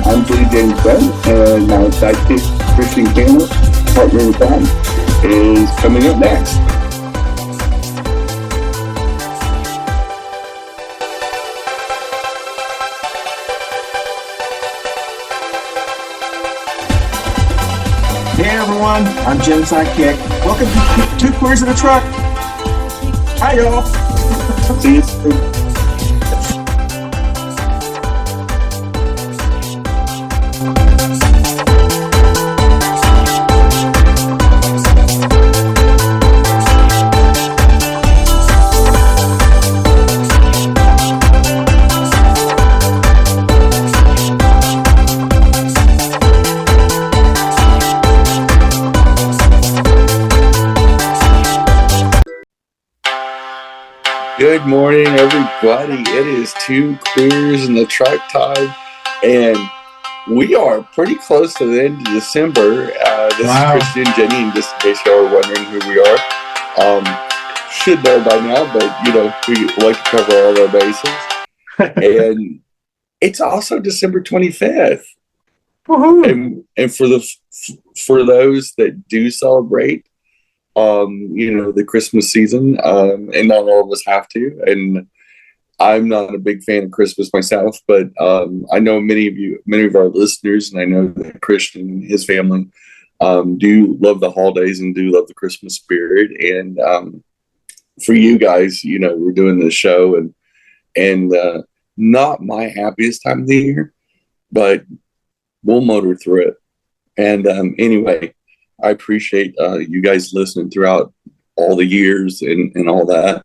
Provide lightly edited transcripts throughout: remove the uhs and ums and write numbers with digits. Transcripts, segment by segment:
I'm Jenny-Jaymes and my sidekick, Christian Cano, partner in crime, is coming up next. Hey everyone, I'm Jim's sidekick. Welcome to Two Queers in a Truck. Hi y'all. See you soon. Good morning, everybody. It is Two Queers in the Truck time, and we are pretty close to the end of December. This is Christian, Jenny, and just in case y'all are wondering who we are, should know by now, but we like to cover all our bases. And it's also December 25th. Woohoo! And for those that do celebrate, the Christmas season, and not all of us have to. And I'm not a big fan of Christmas myself, but I know many of our listeners, and I know that Christian and his family do love the holidays and do love the Christmas spirit. And for you guys, we're doing this show, and not my happiest time of the year, but we'll motor through it. And anyway, I appreciate you guys listening throughout all the years and all that.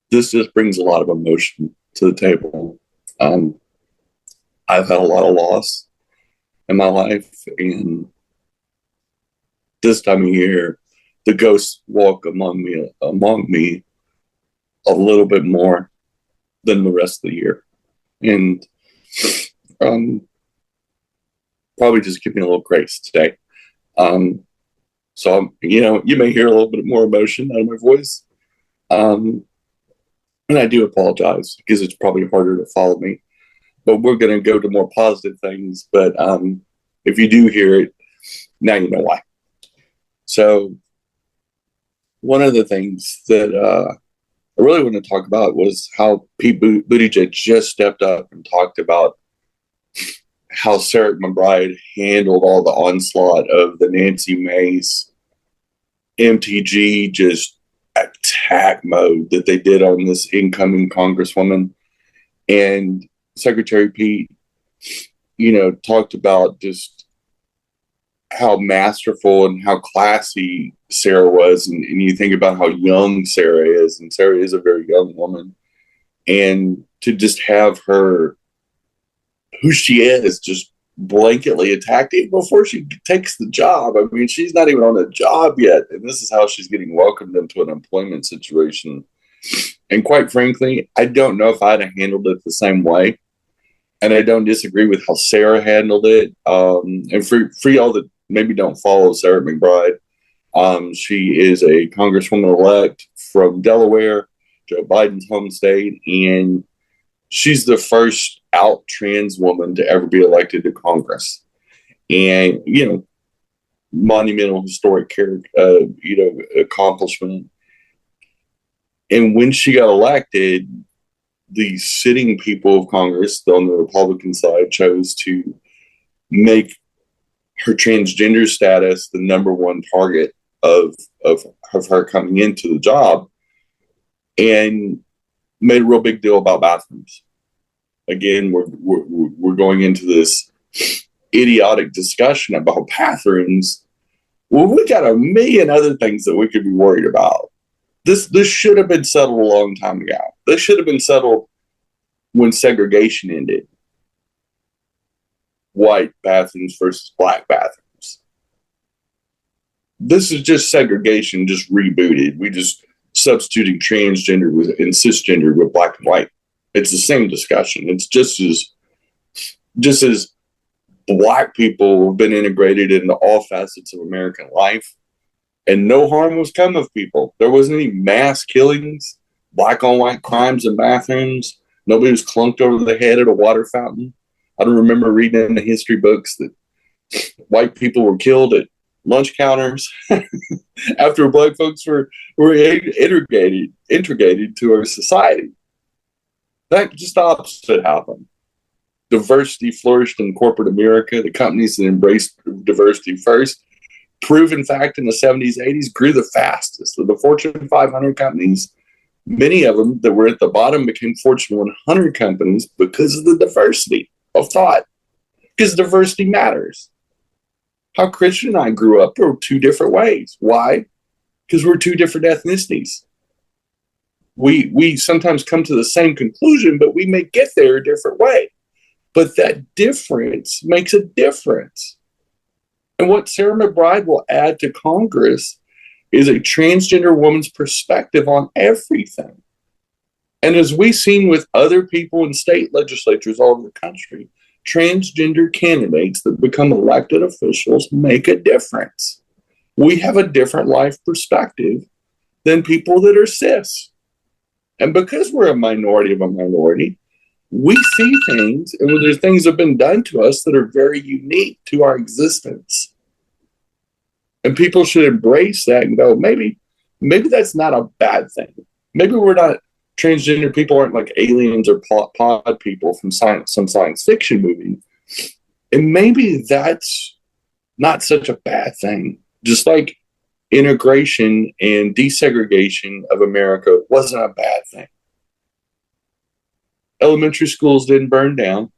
This just brings a lot of emotion to the table. I've had a lot of loss in my life, and this time of year, the ghosts walk among me a little bit more than the rest of the year. And probably just give me a little grace today. So, you may hear a little bit more emotion out of my voice. And I do apologize because it's probably harder to follow me. But we're going to go to more positive things. But if you do hear it, now you know why. So one of the things that I really want to talk about was how Pete Buttigieg just stepped up and talked about how Sarah McBride handled all the onslaught of the Nancy Mace MTG just attack mode that they did on this incoming Congresswoman. And Secretary Pete, talked about just how masterful and how classy Sarah was. And you think about how young Sarah is, and Sarah is a very young woman. And to just have her, who she is, just blanketly attacked even before she takes the job. I mean, she's not even on a job yet, and this is how she's getting welcomed into an employment situation. And quite frankly, I don't know if I'd have handled it the same way. And I don't disagree with how Sarah handled it. And for y'all that maybe don't follow Sarah McBride, she is a congresswoman-elect from Delaware, Joe Biden's home state, and she's the first out trans woman to ever be elected to Congress. And, monumental historic accomplishment. And when she got elected, the sitting people of Congress on the Republican side chose to make her transgender status the number one target of her coming into the job, and made a real big deal about bathrooms. Again, we're going into this idiotic discussion about bathrooms. Well, we got a million other things that we could be worried about. This should have been settled a long time ago. This should have been settled when segregation ended. White bathrooms versus black bathrooms. This is just segregation, just rebooted. We just substituting transgender and cisgender with black and white. It's the same discussion. It's just as black people have been integrated into all facets of American life, and no harm was come of people. There wasn't any mass killings, black on white crimes in bathrooms. Nobody was clunked over the head at a water fountain. I don't remember reading in the history books that white people were killed at lunch counters after black folks were integrated to our society. That just the opposite happened. Diversity flourished in corporate America. The companies that embraced diversity first, proven fact in the 70s, 80s, grew the fastest. So the Fortune 500 companies, many of them that were at the bottom became Fortune 100 companies because of the diversity of thought, because diversity matters. How Christian and I grew up were two different ways. Why? Because we're two different ethnicities. We sometimes come to the same conclusion, but we may get there a different way. But that difference makes a difference. And what Sarah McBride will add to Congress is a transgender woman's perspective on everything. And as we've seen with other people in state legislatures all over the country, transgender candidates that become elected officials make a difference. We have a different life perspective than people that are cis. And because we're a minority of a minority, we see things, and there's things that have been done to us that are very unique to our existence. And people should embrace that and go, maybe that's not a bad thing. Maybe we're not, transgender people aren't like aliens or pod people from some science fiction movie. And maybe that's not such a bad thing. Just like integration and desegregation of America wasn't a bad thing. Elementary schools didn't burn down.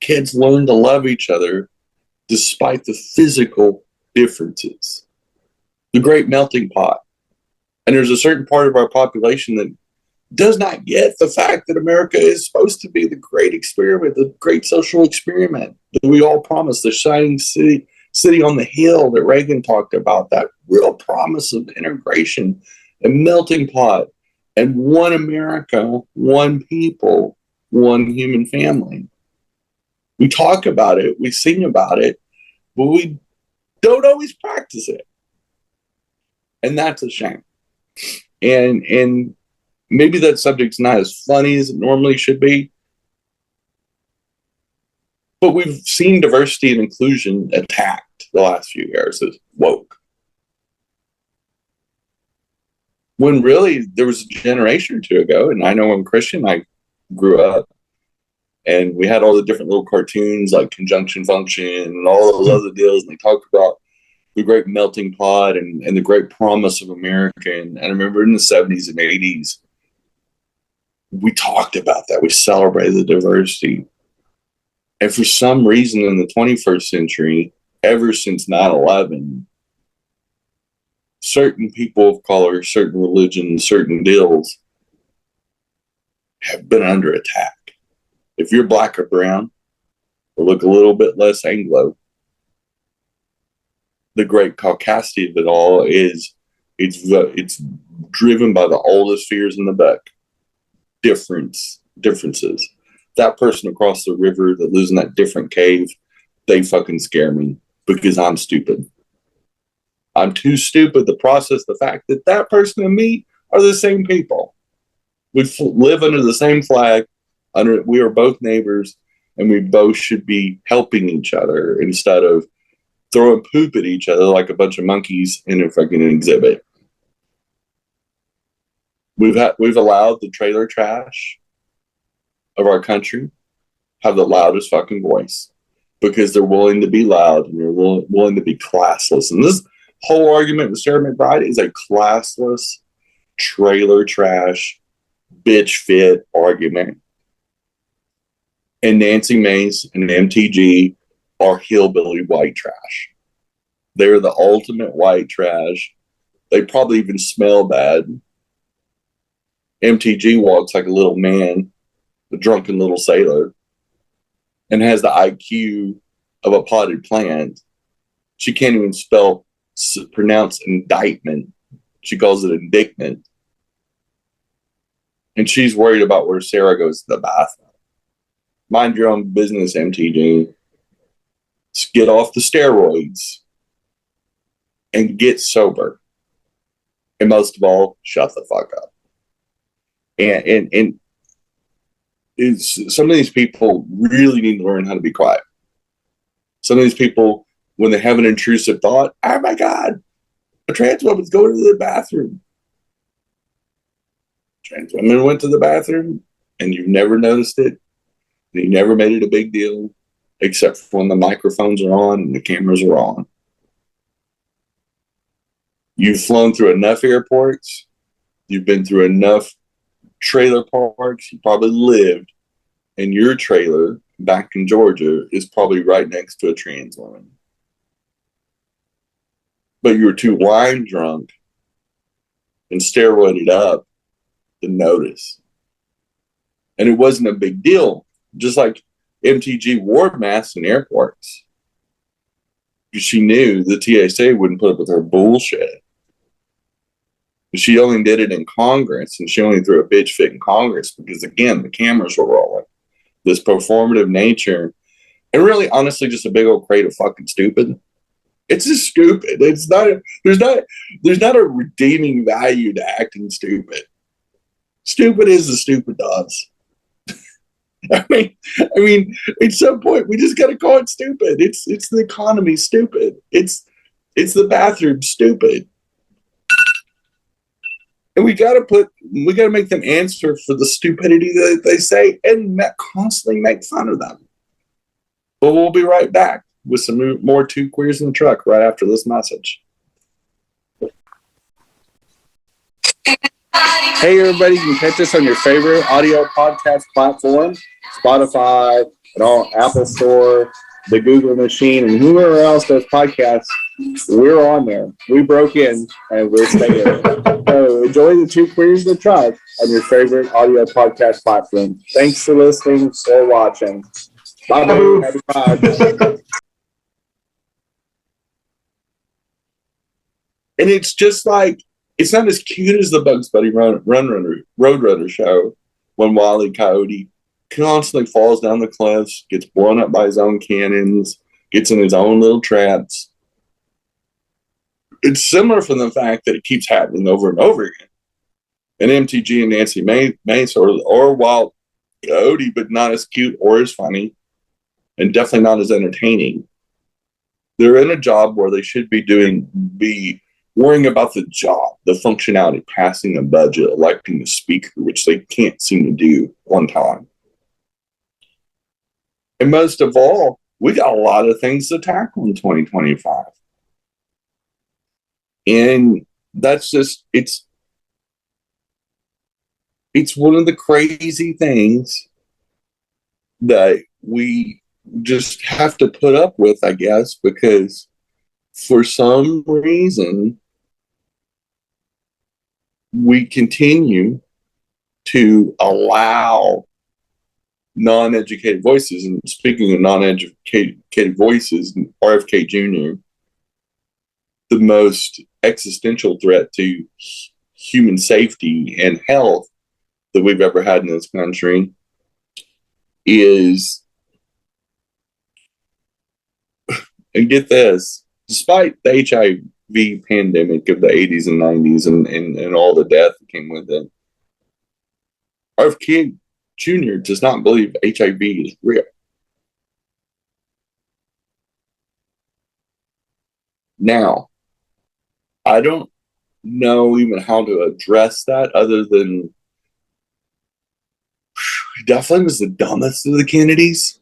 Kids learned to love each other despite the physical differences. The great melting pot. And there's a certain part of our population that does not get the fact that America is supposed to be the great experiment, the great social experiment that we all promised, the shining city on the hill that Reagan talked about, that real promise of integration and melting pot and one America, one people, one human family. We talk about it, we sing about it, but we don't always practice it. And that's a shame. And maybe that subject's not as funny as it normally should be, but we've seen diversity and inclusion attacked the last few years as woke. When really there was a generation or two ago, and I know when Christian and I grew up, and we had all the different little cartoons like Conjunction Function and all those other deals, and they talked about the great melting pot and the great promise of America. And I remember in the 70s and 80s, we talked about that. We celebrated the diversity. And for some reason in the 21st century, ever since 9/11, certain people of color, certain religions, certain deals have been under attack. If you're black or brown, or look a little bit less Anglo, the great caucasity of it all is it's driven by the oldest fears in the book. Differences. That person across the river that lives in that different cave, they fucking scare me because I'm stupid. I'm too stupid to process the fact that that person and me are the same people. We live under the same flag. We are both neighbors, and we both should be helping each other instead of throwing poop at each other like a bunch of monkeys in a fucking exhibit. We've allowed the trailer trash of our country have the loudest fucking voice because they're willing to be loud and they're willing to be classless. And this whole argument with Sarah McBride is a classless trailer trash bitch fit argument. And Nancy Mace and MTG are hillbilly white trash. They're the ultimate white trash. They probably even smell bad. MTG walks like a little man, a drunken little sailor, and has the IQ of a potted plant. She can't even pronounce indictment. She calls it indictment. And she's worried about where Sarah goes to the bathroom. Mind your own business, MTG. Just get off the steroids and get sober. And most of all, shut the fuck up. And is some of these people really need to learn how to be quiet. Some of these people, when they have an intrusive thought, oh my God, a trans woman's going to the bathroom. Trans woman went to the bathroom and you've never noticed it. And you never made it a big deal, except for when the microphones are on and the cameras are on. You've flown through enough airports. You've been through enough trailer parks. You probably lived in your trailer back in Georgia is probably right next to a trans woman. But you were too wine drunk and steroided up to notice. And it wasn't a big deal. Just like MTG wore masks in airports. She knew the TSA wouldn't put up with her bullshit. She only did it in Congress, and she only threw a bitch fit in Congress because, again, the cameras were rolling. This performative nature, and really, honestly, just a big old crate of fucking stupid. It's just stupid. It's not. There's not a redeeming value to acting stupid. Stupid is the stupid does. I mean, at some point we just got to call it stupid. It's the economy stupid. It's the bathroom stupid. And we got to make them answer for the stupidity that they say and constantly make fun of them. But we'll be right back with some more Two Queers in the Truck right after this message. Hey, everybody, you can catch us on your favorite audio podcast platform, Spotify, and all Apple Store, the Google machine, and whoever else does podcasts. We're on there. We broke in, and we're staying. So enjoy the Two Queers in the Truck on your favorite audio podcast platform. Thanks for listening or watching. Bye-bye. And it's just like, it's not as cute as the Bugs Bunny Roadrunner show when Wile E. Coyote constantly falls down the cliffs, gets blown up by his own cannons, gets in his own little traps. It's similar from the fact that it keeps happening over and over again. And MTG and Nancy Mace or Wile E. Coyote, but not as cute or as funny, and definitely not as entertaining. They're in a job where they should be worrying about the job, the functionality, passing a budget, electing the speaker, which they can't seem to do one time. And most of all, we got a lot of things to tackle in 2025. And that's just, it's one of the crazy things that we just have to put up with, I guess, because for some reason, we continue to allow non-educated voices. And speaking of non-educated voices, RFK Jr., the most existential threat to human safety and health that we've ever had in this country, is, and get this, despite the HIV pandemic of the 80s and 90s and all the death that came with it, RFK Jr. does not believe HIV is real. Now, I don't know even how to address that other than he definitely was the dumbest of the Kennedys.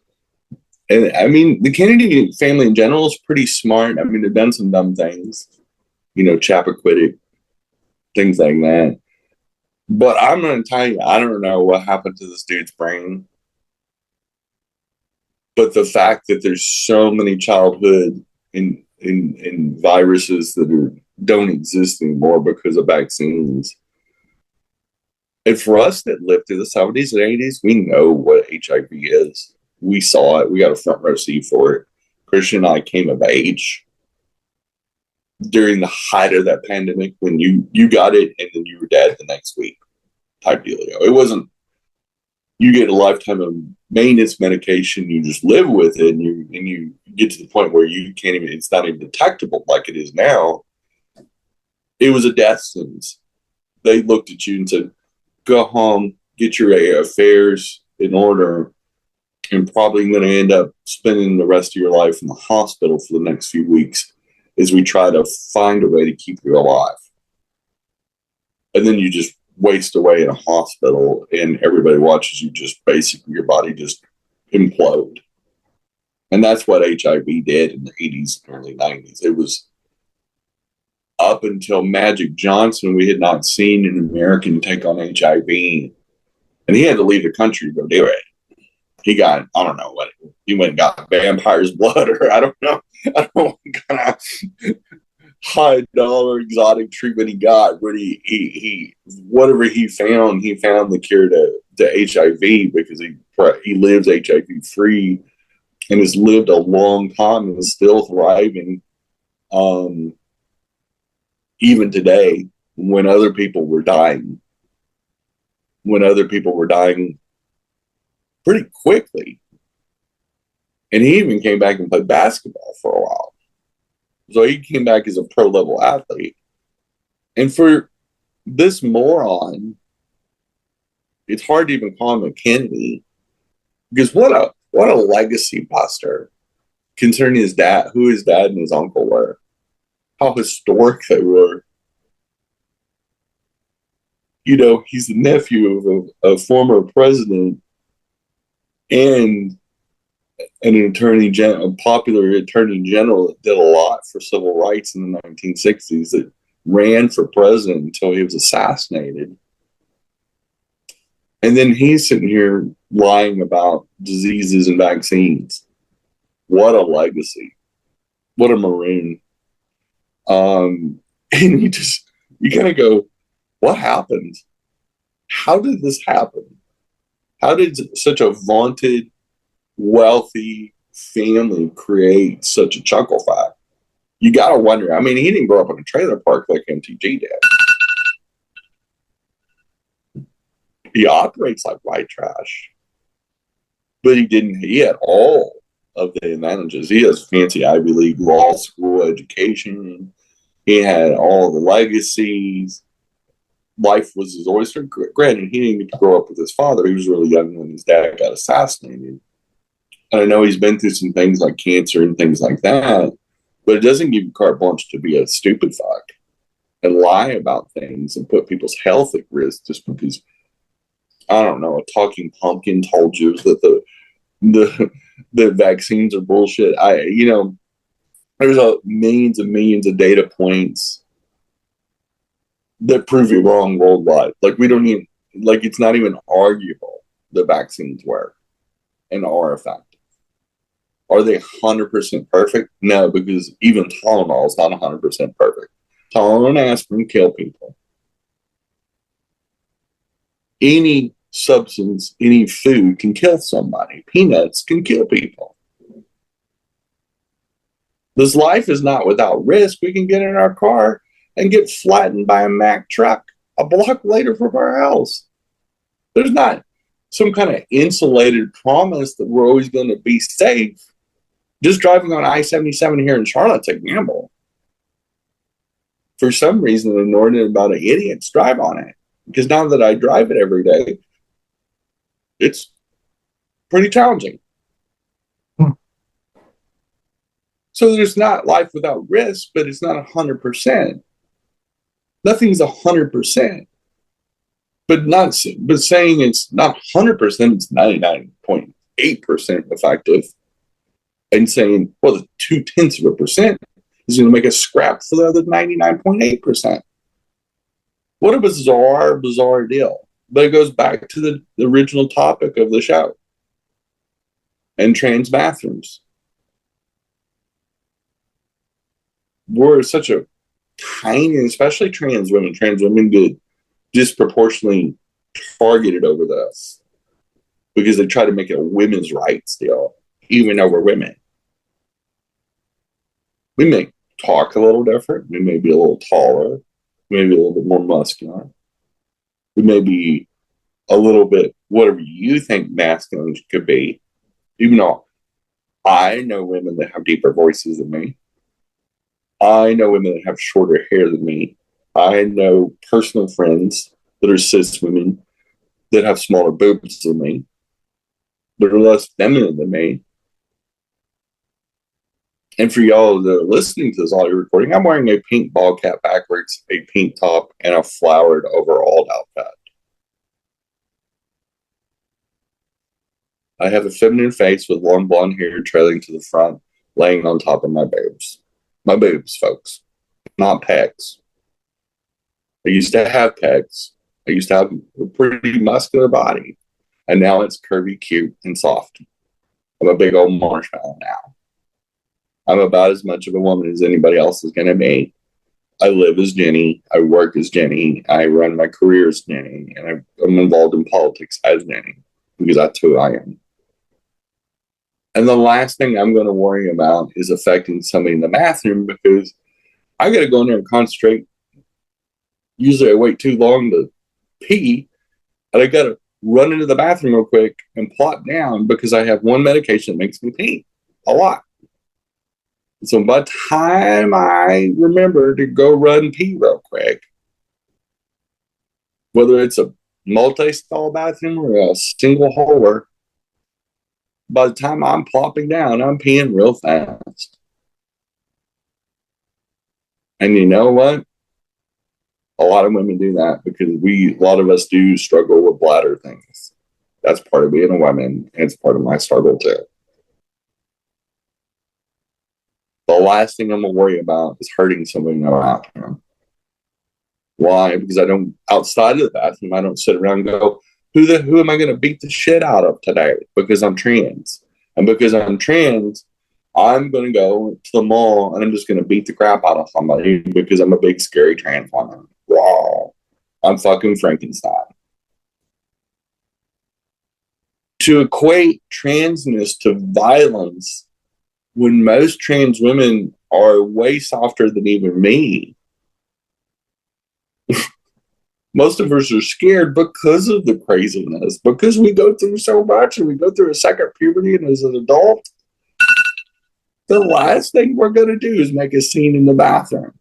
And I mean, the Kennedy family in general is pretty smart. I mean, they've done some dumb things, Chappaquiddick, things like that. But I'm going to tell you, I don't know what happened to this dude's brain. But the fact that there's so many childhood in viruses that don't exist anymore because of vaccines. And for us that lived through the 70s and 80s, we know what HIV is. We saw it. We got a front row seat for it. Christian and I came of age during the height of that pandemic when you got it and then you were dead the next week type dealio. It wasn't you get a lifetime of maintenance medication, you just live with it, and you get to the point where you can't even, it's not even detectable like it is now. It was a death sentence. They looked at you and said, go home, get your affairs in order, and probably going to end up spending the rest of your life in the hospital for the next few weeks, is we try to find a way to keep you alive. And then you just waste away in a hospital and everybody watches you just basically your body just implode. And that's what HIV did in the 80s and early 90s. It was up until Magic Johnson, we had not seen an American take on HIV. And he had to leave the country to go do it. He got, I don't know what, he went and got vampire's blood, or I don't know what kind of high dollar exotic treatment he got, but he whatever he found the cure to HIV, because he lives HIV free and has lived a long time and is still thriving. Even today, when other people were dying pretty quickly. And he even came back and played basketball for a while. So he came back as a pro level athlete. And for this moron, it's hard to even call him a Kennedy, because what a legacy buster, concerning his dad, who his dad and his uncle were, how historic they were. You know, he's the nephew of a former president and a popular attorney general that did a lot for civil rights in the 1960s, that ran for president until he was assassinated. And then he's sitting here lying about diseases and vaccines. What a legacy. What a maroon. And you kind of go, what happened? How did this happen? How did such a vaunted, wealthy family create such a chuckle fact? You got to wonder. I mean, he didn't grow up in a trailer park like MTG did. He operates like white trash. But he had all of the advantages. He has fancy Ivy League law school education. He had all the legacies. Life was his oyster. Granted, he didn't get to grow up with his father. He was really young when his dad got assassinated. And I know he's been through some things like cancer and things like that, but it doesn't give you carte blanche to be a stupid fuck and lie about things and put people's health at risk just because, I don't know, a talking pumpkin told you that the vaccines are bullshit. There's millions and millions of data points that prove you wrong worldwide. It's not even arguable the vaccines work and are effective. Are they 100% perfect? No, because even Tylenol is not 100% perfect. Tylenol and aspirin kill people. Any substance, any food can kill somebody. Peanuts can kill people. This life is not without risk. We can get in our car and get flattened by a Mack truck a block later from our house. There's not some kind of insulated promise that we're always going to be safe. Just driving on I-77 here in Charlotte's a gamble. For some reason, an inordinate amount of idiots drive on it. Because now that I drive it every day, it's pretty challenging. So there's not life without risk, but it's not 100%. Nothing's 100%. But saying it's not 100%, it's 99.8% effective. And saying, well, the 0.2% is going to make us scrap for the other 99.8%. What a bizarre deal. But it goes back to the original topic of the show. And trans bathrooms. We're such a tiny, especially trans women. Trans women get disproportionately targeted over this because they try to make it a women's rights deal, even though we're women. We may talk a little different. We may be a little taller. We may be a little bit more muscular. We may be a little bit whatever you think masculine could be, even though I know women that have deeper voices than me. I know women that have shorter hair than me. I know personal friends that are cis women that have smaller boobs than me. that are less feminine than me. And for y'all that are listening to this audio recording, I'm wearing a pink ball cap backwards, a pink top, and a flowered overall outfit. I have a feminine face with long blonde hair trailing to the front, laying on top of my boobs. My boobs, folks, not pecs. I used to have pecs. I used to have a pretty muscular body. And now it's curvy, cute, and soft. I'm a big old marshmallow now. I'm about as much of a woman as anybody else is going to be. I live as Jenny. I work as Jenny. I run my career as Jenny. And I'm involved in politics as Jenny because that's who I am. And the last thing I'm going to worry about is affecting somebody in the bathroom because I got to go in there and concentrate. Usually I wait too long to pee, and I got to run into the bathroom real quick and plop down because I have one medication that makes me pee a lot. So by the time I remember to go run and pee real quick, whether it's a multi-stall bathroom or a single holer, by the time I'm plopping down, I'm peeing real fast. And you know what? A lot of women do that because a lot of us do struggle with bladder things. That's part of being a woman, and it's part of my struggle too. The last thing I'm going to worry about is hurting somebody in the bathroom. Why? Because outside of the bathroom, I don't sit around and go, who am I going to beat the shit out of today? Because I'm trans. And because I'm trans, I'm going to go to the mall and I'm just going to beat the crap out of somebody because I'm a big, scary trans woman. Wow. I'm fucking Frankenstein. To equate transness to violence when most trans women are way softer than even me. Most of us are scared because of the craziness, because we go through so much and we go through a second puberty and as an adult. The last thing we're going to do is make a scene in the bathroom.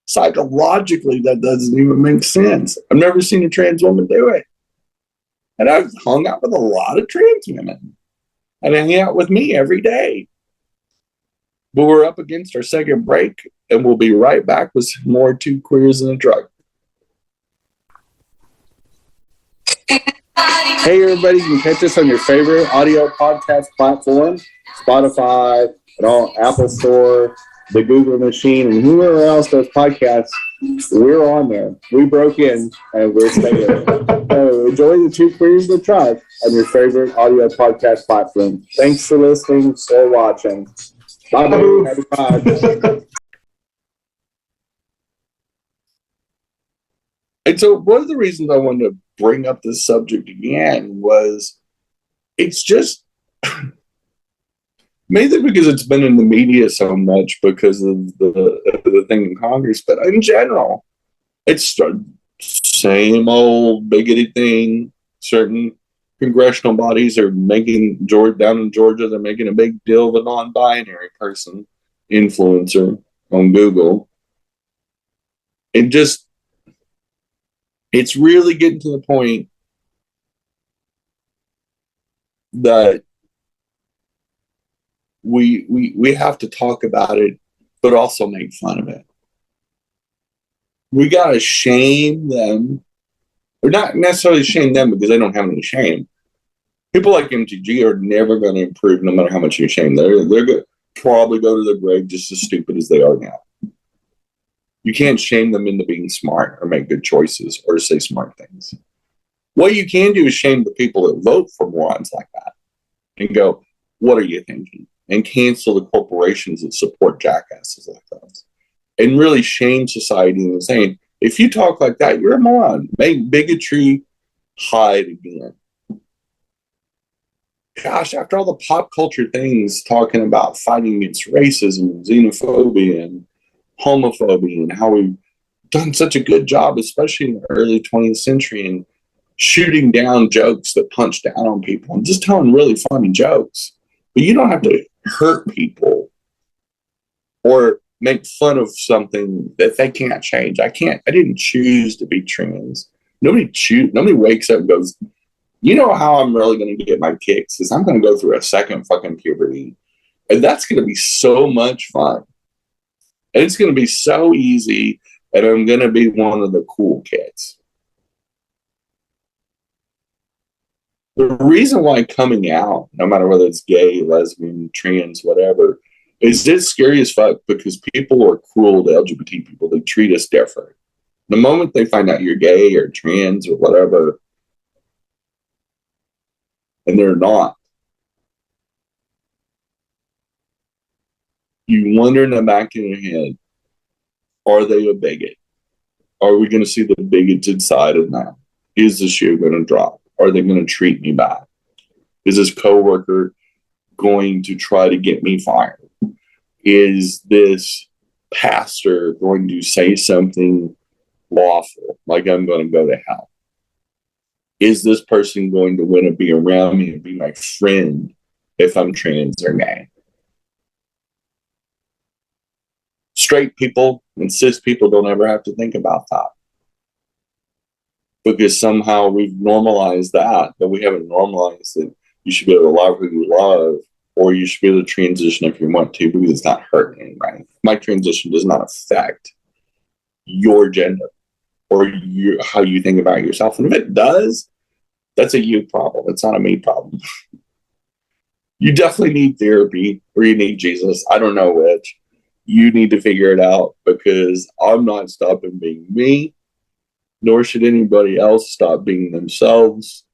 Psychologically, that doesn't even make sense. I've never seen a trans woman do it. And I've hung out with a lot of trans women. And they hang out with me every day. But we're up against our second break, and we'll be right back with some more Two Queers in a Truck. Hey, everybody, you can catch us on your favorite audio podcast platform, Spotify, and all Apple Store, the Google machine, and whoever else does podcasts. We're on there. We broke in, and we're staying there. So enjoy the Two Queers in a Truck on your favorite audio podcast platform. Thanks for listening or watching. Bye. And so one of the reasons I wanted to bring up this subject again was it's just mainly because it's been in the media so much because of the thing in Congress, but in general, it's the same old bigoted thing. Certain congressional bodies are making, down in Georgia, they're making a big deal of a non-binary person influencer on Google. And just, it's really getting to the point that we have to talk about it, but also make fun of it. We got to shame them, or not necessarily shame them because they don't have any shame. People like MTG are never going to improve no matter how much you shame. They're going to probably go to the grave just as stupid as they are now. You can't shame them into being smart or make good choices or say smart things. What you can do is shame the people that vote for morons like that and go, what are you thinking? And cancel the corporations that support jackasses like that. And really shame society and saying, if you talk like that, you're a moron. Make bigotry hide again. Gosh, after all the pop culture things talking about fighting against racism, xenophobia, and homophobia, and how we've done such a good job, especially in the early 20th century, and shooting down jokes that punch down on people and just telling really funny jokes. But you don't have to hurt people or make fun of something that they can't change. I didn't choose to be trans. Nobody wakes up and goes, You know how I'm really going to get my kicks is I'm going to go through a second fucking puberty. And that's going to be so much fun. And it's going to be so easy. And I'm going to be one of the cool kids. The reason why coming out, no matter whether it's gay, lesbian, trans, whatever, is it's scary as fuck because people are cruel to LGBT people. They treat us different. The moment they find out you're gay or trans or whatever, and they're not, you wonder in the back of your head, are they a bigot? Are we going to see the bigoted side of them? Is the shoe going to drop? Are they going to treat me bad? Is this coworker going to try to get me fired? Is this pastor going to say something lawful, like I'm going to go to hell? Is this person going to want to be around me and be my friend if I'm trans or gay? Straight people and cis people don't ever have to think about that because somehow we've normalized that, but we haven't normalized that you should be able to love who you love, or you should be able to transition if you want to because it's not hurting anybody. My transition does not affect your gender or how you think about yourself. And if it does, that's a you problem. It's not a me problem. You definitely need therapy or you need Jesus. I don't know which. You need to figure it out because I'm not stopping being me, nor should anybody else stop being themselves.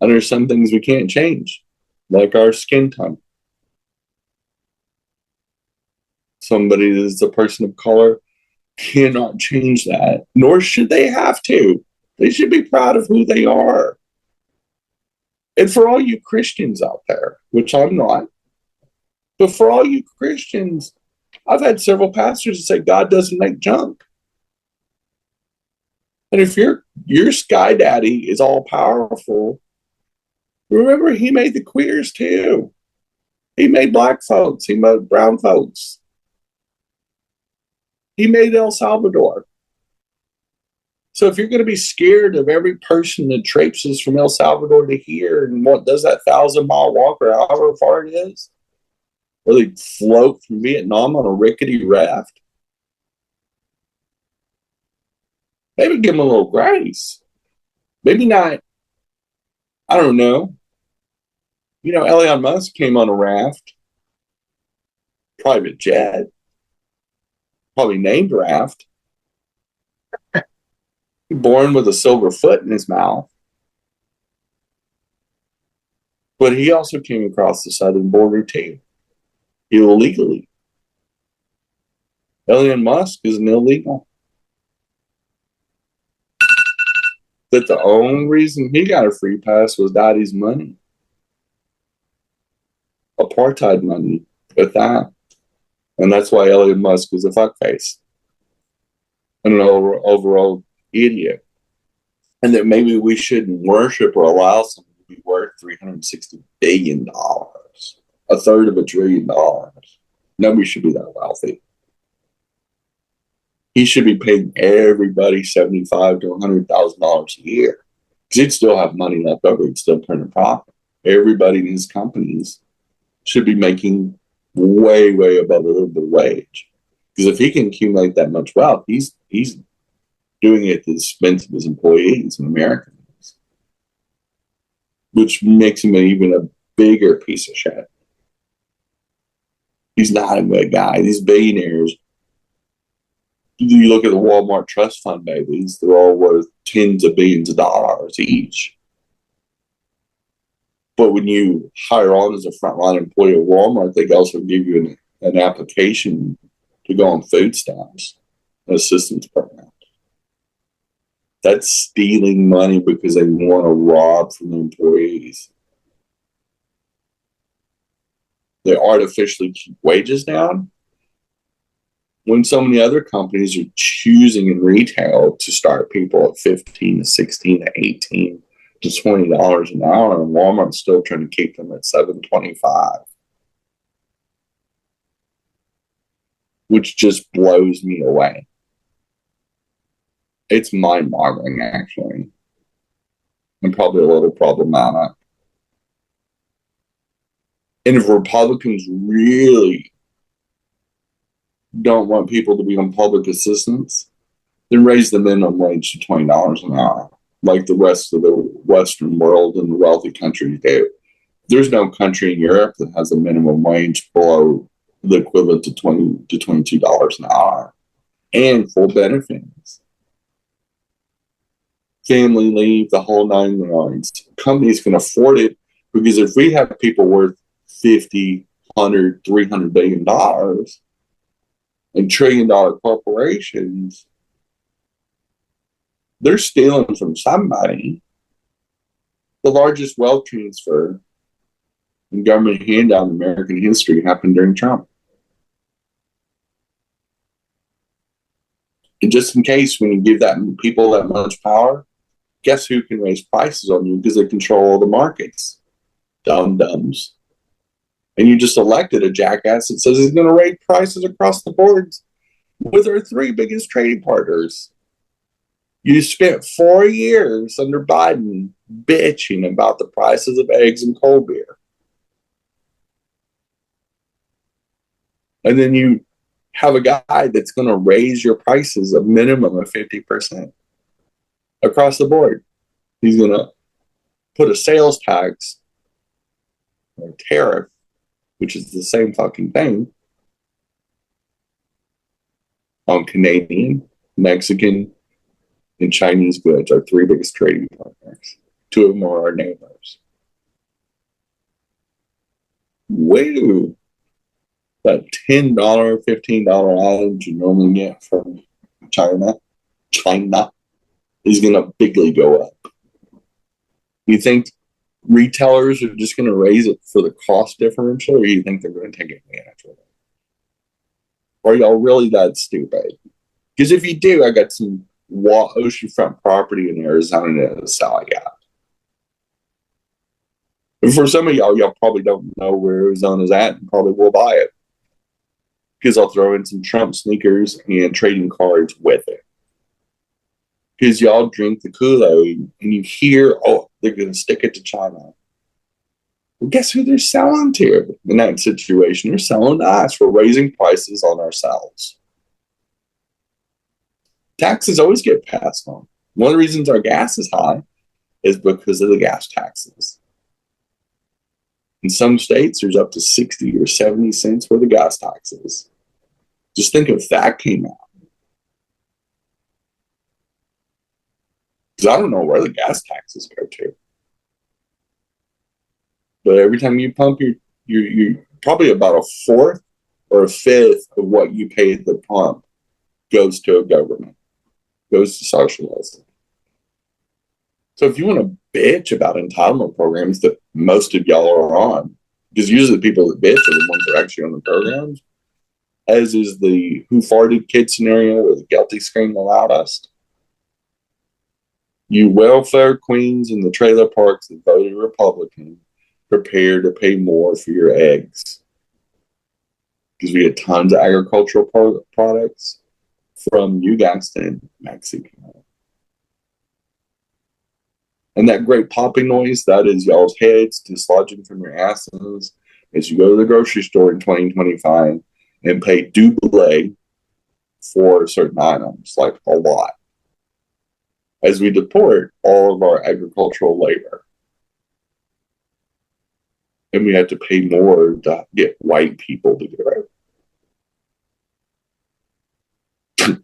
And there's some things we can't change, like our skin tone. Somebody that's a person of color cannot change that, nor should they have to. They should be proud of who they are. And for all you Christians out there, which I'm not, but for all you Christians, I've had several pastors say God doesn't make junk. And if your sky daddy is all powerful, remember he made the queers too. He made black folks. He made brown folks. He made El Salvador. So if you're going to be scared of every person that traipses from El Salvador to here and what does that 1,000-mile walk or however far it is, or they float from Vietnam on a rickety raft, maybe give them a little grace. Maybe not. I don't know. You know, Elon Musk came on a raft, private jet, probably named Raft, born with a silver foot in his mouth. But he also came across the southern border too, illegally. Elon Musk is an illegal. That the only reason he got a free pass was daddy's money. Apartheid money with that. And that's why Elon Musk is a fuckface and an overall idiot. And that maybe we shouldn't worship or allow someone to be worth $360 billion, a third of $1 trillion. Nobody should be that wealthy. He should be paying everybody $75,000 to $100,000 a year because he'd still have money left over. He'd still turn a profit. Everybody in his companies should be making way, way above the wage. Because if he can accumulate that much wealth, he's doing it at the expense of his employees and Americans, which makes him even a bigger piece of shit. He's not a good guy. These billionaires, you look at the Walmart trust fund babies, they're all worth tens of billions of dollars each. But when you hire on as a frontline employee of Walmart, they also give you an application to go on food stamps, an assistance program. That's stealing money because they want to rob from the employees. They artificially keep wages down when so many other companies are choosing in retail to start people at $15 to $16 to $18 to $20 an hour, and Walmart's still trying to keep them at $7.25, which just blows me away. It's mind-boggling, actually. and probably a little problematic. And if Republicans really don't want people to be on public assistance, then raise the minimum wage to $20 an hour, like the rest of the Western world and the wealthy countries do. There's no country in Europe that has a minimum wage below the equivalent to $20 to $22 an hour and full benefits. Family leave, the whole 9 yards. Companies can afford it because if we have people worth $50, $100, $300 billion and trillion-dollar corporations, they're stealing from somebody. The largest wealth transfer and government handout in American history happened during Trump. And just in case, when you give that people that much power, guess who can raise prices on you because they control all the markets? Dum-dums. And you just elected a jackass that says he's going to raise prices across the boards with our 3 biggest trading partners. You spent 4 years under Biden bitching about the prices of eggs and cold beer. And then you have a guy that's going to raise your prices a minimum of 50% across the board. He's going to put a sales tax or tariff, which is the same fucking thing, on Canadian, Mexican, and Chinese goods, our 3 biggest trading partners. 2 of them are our neighbors. Woo! That $10, $15 items you normally get from China is going to bigly go up. You think retailers are just going to raise it for the cost differential, or you think they're going to take advantage of it? Or are y'all really that stupid? Because if you do, I got some oceanfront property in Arizona to sell you. And for some of y'all probably don't know where Arizona's at and probably will buy it. Because I'll throw in some Trump sneakers and trading cards with it. Because y'all drink the Kool-Aid and you hear, oh, they're going to stick it to China. Well, guess who they're selling to in that situation? They're selling to us. We're raising prices on ourselves. Taxes always get passed on. One of the reasons our gas is high is because of the gas taxes. In some states, there's up to 60 or 70 cents for the gas taxes. Just think if that came out. Because I don't know where the gas taxes go to. But every time you pump, you're probably about a fourth or a fifth of what you pay at the pump goes to a government, goes to socialism. So if you want to bitch about entitlement programs that most of y'all are on, because usually the people that bitch are the ones that are actually on the programs, as is the who farted kid scenario where the guilty scream the loudest. You welfare queens in the trailer parks that voted Republican, prepare to pay more for your eggs. Because we get tons of agricultural products from you guys in Mexico. And that great popping noise, that is y'all's heads dislodging from your asses as you go to the grocery store in 2025 and pay double for certain items, like a lot, as we deport all of our agricultural labor. And we have to pay more to get white people to do it.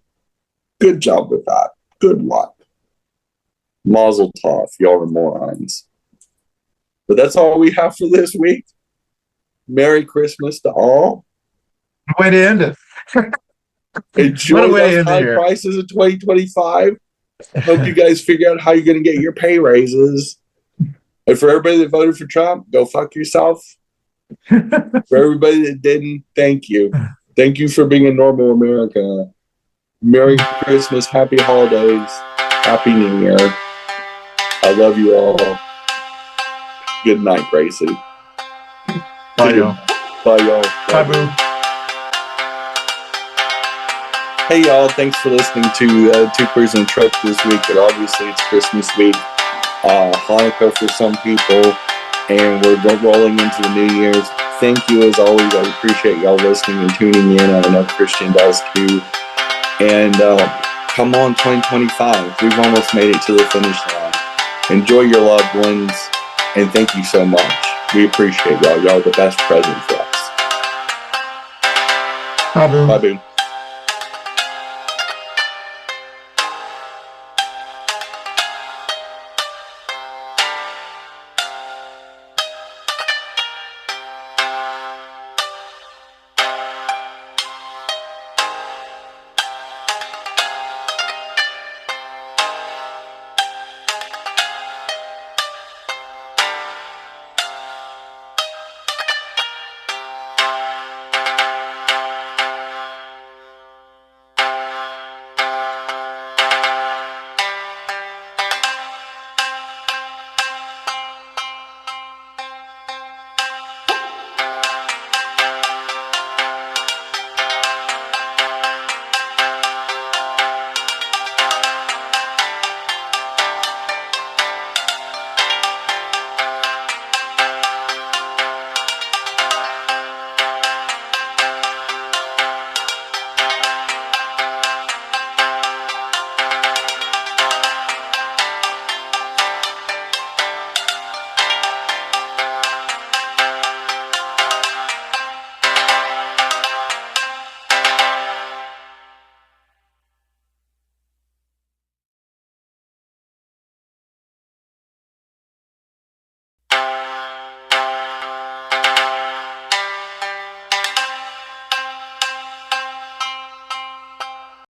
Good job with that. Good luck. Mazel tov, y'all are morons. But that's all we have for this week. Merry Christmas to all. Way to end it. Enjoy those high prices of 2025. Hope you guys figure out how you're going to get your pay raises. And for everybody that voted for Trump, go fuck yourself. For everybody that didn't, thank you. Thank you for being a normal America. Merry Christmas, happy holidays, happy New Year. I love you all. Good night, Gracie. Bye, y'all. Bye, y'all. Bye, boo. Hey, y'all. Thanks for listening to Two Queers in a Truck this week, but obviously it's Christmas week. Hanukkah for some people, and we're rolling into the New Year's. Thank you as always. I appreciate y'all listening and tuning in. I know Christian does too. And come on, 2025. We've almost made it to the finish line. Enjoy your loved ones, and thank you so much. We appreciate y'all. Y'all are the best present for us. Bye, Boom. Bye, Boom.